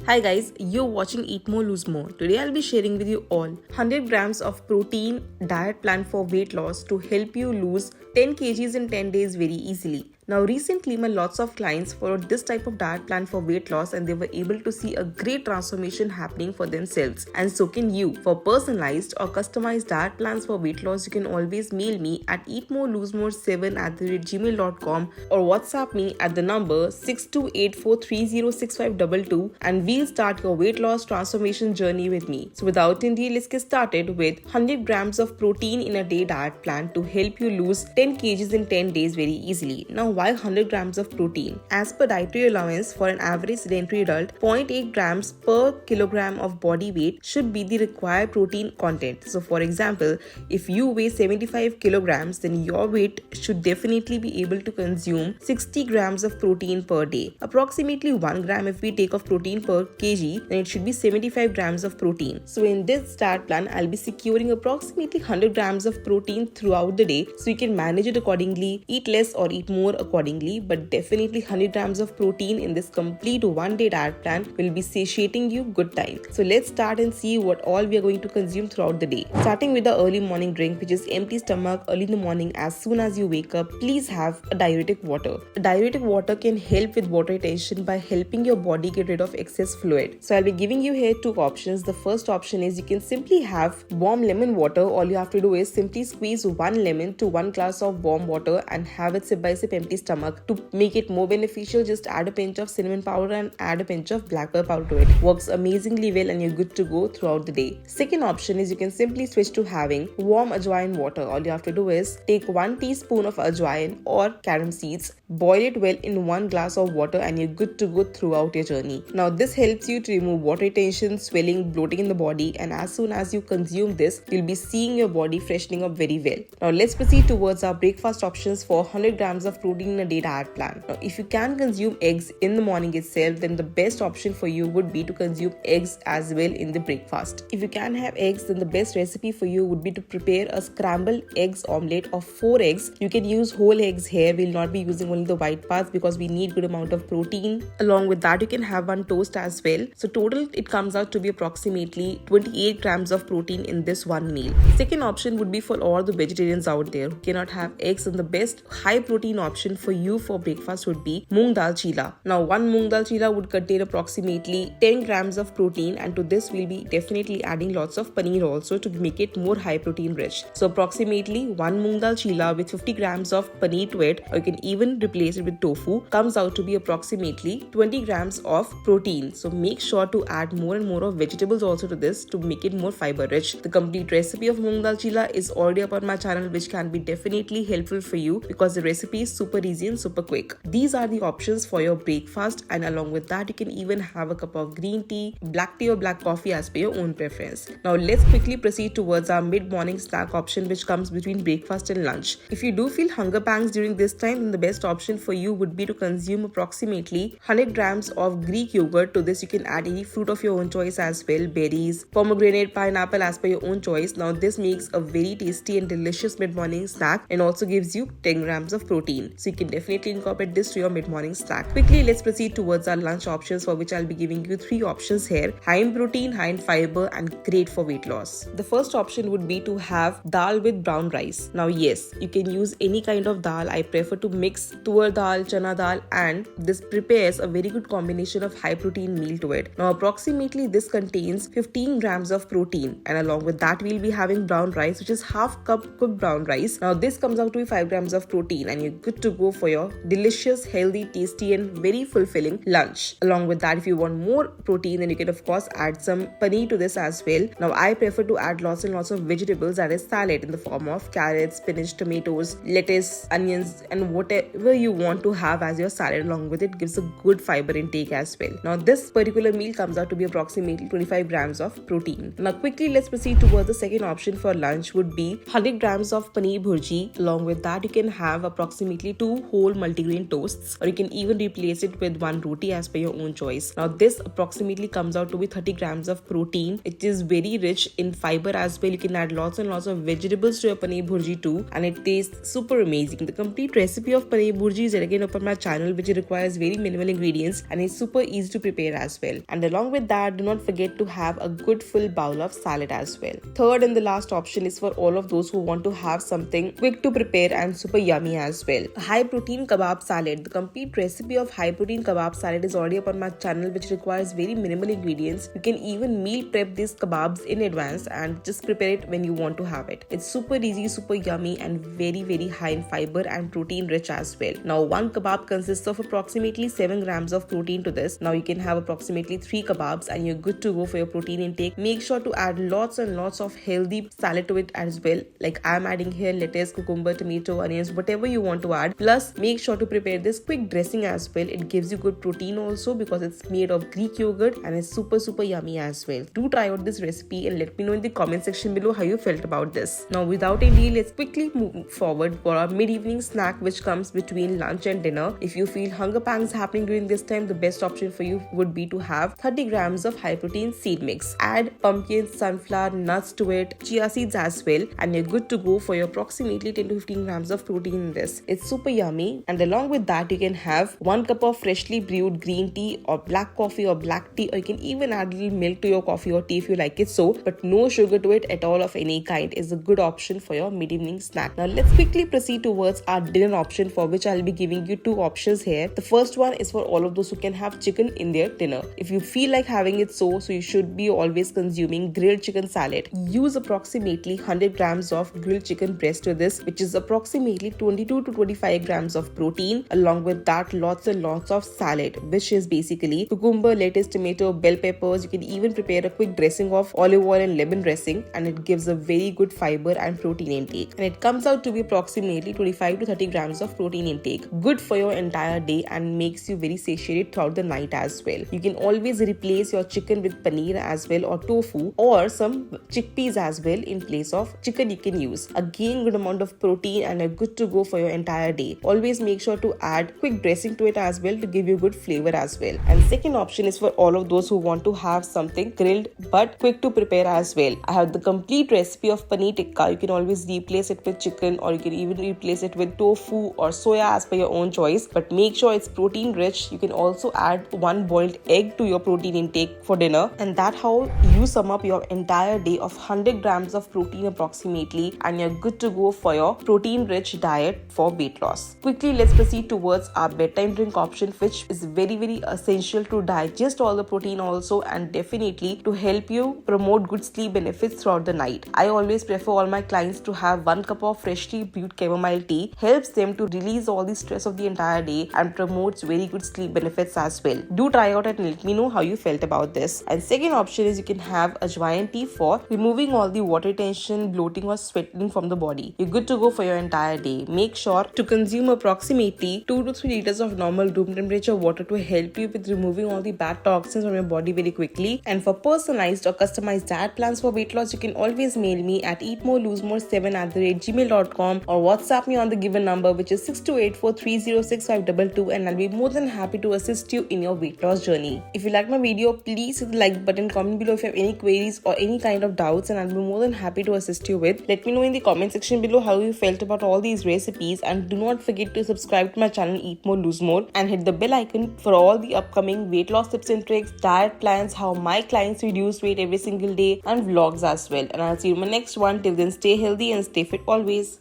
Hi guys, you're watching Eat More Lose More. Today I'll be sharing with you all 100 grams of protein diet plan for weight loss to help you lose 10 kgs in 10 days very easily. Now recently my lots of clients followed this type of diet plan for weight loss and they were able to see a great transformation happening for themselves, and so can you. For personalized or customized diet plans for weight loss, you can always mail me at eatmorelosemore7@gmail.com or WhatsApp me at the number 6284306522 and we'll start your weight loss transformation journey with me. So without any delay, let's get started with 100 grams of protein in a day diet plan to help you lose 10 kgs in 10 days very easily. Now why 100 grams of protein? As per dietary allowance for an average sedentary adult, 0.8 grams per kilogram of body weight should be the required protein content. So for example, if you weigh 75 kilograms, then your weight should definitely be able to consume 60 grams of protein per day. Approximately 1 gram if we take of protein per kg, then it should be 75 grams of protein. So in this diet plan, I'll be securing approximately 100 grams of protein throughout the day, so you can manage it accordingly, eat less or eat more accordingly, but definitely 100 grams of protein in this complete one-day diet plan will be satiating you good time. So let's start and see what all we are going to consume throughout the day. Starting with the early morning drink, which is empty stomach early in the morning. As soon as you wake up, please have a diuretic water. A diuretic water can help with water retention by helping your body get rid of excess fluid. So I'll be giving you here two options. The first option is you can simply have warm lemon water. All you have to do is simply squeeze 1 lemon to 1 glass of warm water and have it sip by sip empty stomach. To make it more beneficial, just add a pinch of cinnamon powder and add a pinch of black pepper powder to it. Works amazingly well and you're good to go throughout the day. Second option is you can simply switch to having warm ajwain water. All you have to do is take 1 teaspoon of ajwain or carom seeds, boil it well in 1 glass of water and you're good to go throughout your journey. Now this helps you to remove water retention, swelling, bloating in the body, and as soon as you consume this, you'll be seeing your body freshening up very well. Now let's proceed towards our breakfast options for 100 grams of protein in a day diet plan. Now if you can consume eggs in the morning itself, then the best option for you would be to consume eggs as well in the breakfast. If you can have eggs, then the best recipe for you would be to prepare a scrambled eggs omelette of 4 eggs. You can use whole eggs here. We'll not be using only the white parts because we need good amount of protein. Along with that, you can have 1 toast as well. So total it comes out to be approximately 28 grams of protein in this one meal. Second option would be for all the vegetarians out there who cannot have eggs, and the best high protein option for you for breakfast would be moong dal chila. Now 1 moong dal chila would contain approximately 10 grams of protein, and to this we'll be definitely adding lots of paneer also to make it more high protein rich. So approximately 1 moong dal chila with 50 grams of paneer to it, or you can even replace it with tofu, comes out to be approximately 20 grams of protein. So make sure to add more and more of vegetables also to this to make it more fiber rich. The complete recipe of moong dal chila is already up on my channel, which can be definitely helpful for you because the recipe is super easy and super quick. These are the options for your breakfast, and along with that you can even have a cup of green tea, black tea or black coffee as per your own preference. Now let's quickly proceed towards our mid-morning snack option, which comes between breakfast and lunch. If you do feel hunger pangs during this time, then the best option for you would be to consume approximately 100 grams of Greek yogurt. To this you can add any fruit of your own choice as well, berries, pomegranate, pineapple as per your own choice. Now this makes a very tasty and delicious mid-morning snack and also gives you 10 grams of protein. So you can definitely incorporate this to your mid-morning snack. Quickly let's proceed towards our lunch options, for which I'll be giving you 3 options here: high in protein, high in fiber, and great for weight loss. The first option would be to have dal with brown rice. Now yes, you can use any kind of dal. I prefer to mix tur dal, chana dal, and this prepares a very good combination of high protein meal to it. Now approximately this contains 15 grams of protein, and along with that we'll be having brown rice, which is half cup cooked brown rice. Now this comes out to be 5 grams of protein and you're good to go for your delicious, healthy, tasty and very fulfilling lunch. Along with that, if you want more protein, then you can of course add some paneer to this as well. Now I prefer to add lots and lots of vegetables, that is salad, in the form of carrots, spinach, tomatoes, lettuce, onions, and whatever you want to have as your salad along with it. Gives a good fiber intake as well. Now this particular meal comes out to be approximately 25 grams of protein. Now quickly let's proceed towards the second option for lunch, would be 100 grams of paneer bhurji. Along with that you can have approximately 2 2 whole multigrain toasts, or you can even replace it with 1 roti as per your own choice. Now this approximately comes out to be 30 grams of protein. It is very rich in fiber as well. You can add lots and lots of vegetables to your paneer bhurji too, and it tastes super amazing. The complete recipe of paneer bhurji is again up on my channel, which requires very minimal ingredients and is super easy to prepare as well. And along with that, do not forget to have a good full bowl of salad as well. Third and the last option is for all of those who want to have something quick to prepare and super yummy as well. A high protein kebab salad. The complete recipe of high protein kebab salad is already up on my channel, which requires very minimal ingredients. You can even meal prep these kebabs in advance and just prepare it when you want to have it. It's super easy, super yummy, and very high in fiber and protein rich as well. Now one kebab consists of approximately 7 grams of protein to this. Now you can have approximately 3 kebabs and you're good to go for your protein intake. Make sure to add lots and lots of healthy salad to it as well. Like I'm adding here lettuce, cucumber, tomato, onions, whatever you want to add. Plus make sure to prepare this quick dressing as well. It gives you good protein also because it's made of Greek yogurt and it's super yummy as well. Do try out this recipe and let me know in the comment section below how you felt about this. Now without any delay, let's quickly move forward for our mid-evening snack, which comes between lunch and dinner. If you feel hunger pangs happening during this time, the best option for you would be to have 30 grams of high protein seed mix. Add pumpkins, sunflower, nuts to it, chia seeds as well, and you're good to go for your approximately 10 to 15 grams of protein in this. It's super yummy, and along with that you can have 1 cup of freshly brewed green tea or black coffee or black tea, or you can even add a little milk to your coffee or tea if you like it so, but no sugar to it at all of any kind. Is a good option for your mid-evening snack. Now let's quickly proceed towards our dinner option, for which I'll be giving you 2 options here. The first one is for all of those who can have chicken in their dinner. If you feel like having it so you should be always consuming grilled chicken salad. Use approximately 100 grams of grilled chicken breast to this, which is approximately 22 to 25 grams of protein. Along with that, lots and lots of salad, which is basically cucumber, lettuce, tomato, bell peppers. You can even prepare a quick dressing of olive oil and lemon dressing, and it gives a very good fiber and protein intake. And it comes out to be approximately 25 to 30 grams of protein intake. Good for your entire day and makes you very satiated throughout the night as well. You can always replace your chicken with paneer as well, or tofu, or some chickpeas as well in place of chicken you can use. Again, good amount of protein and are good to go for your entire day. Always make sure to add quick dressing to it as well to give you good flavor as well. And second option is for all of those who want to have something grilled but quick to prepare as well. I have the complete recipe of paneer tikka. You can always replace it with chicken, or you can even replace it with tofu or soya as per your own choice, but make sure it's protein rich. You can also add 1 boiled egg to your protein intake for dinner, and that how you sum up your entire day of 100 grams of protein approximately, and you're good to go for your protein rich diet for weight loss. Quickly, let's proceed towards our bedtime drink option, which is very essential to digest all the protein also, and definitely to help you promote good sleep benefits throughout the night. I always prefer all my clients to have 1 cup of freshly brewed chamomile tea. Helps them to release all the stress of the entire day and promotes very good sleep benefits as well. Do try out and let me know how you felt about this. And second option is you can have ajwain tea for removing all the water retention, bloating or sweating from the body. You're good to go for your entire day. Make sure to consume approximately 2 to 3 liters of normal room temperature water to help you with removing all the bad toxins from your body very quickly. And for personalized or customized diet plans for weight loss, you can always mail me at eatmoreloosemore7@gmail.com or WhatsApp me on the given number, which is 6284306522, and I'll be more than happy to assist you in your weight loss journey. If you like my video, please hit the like button, comment below if you have any queries or any kind of doubts, and I'll be more than happy to assist you with. Let me know in the comment section below how you felt about all these recipes, and do not forget to subscribe to my channel Eat More Lose More and hit the bell icon for all the upcoming weight loss tips and tricks, diet plans, how my clients reduce weight every single day, and vlogs as well. And I'll see you in my next one. Till then, stay healthy and stay fit always.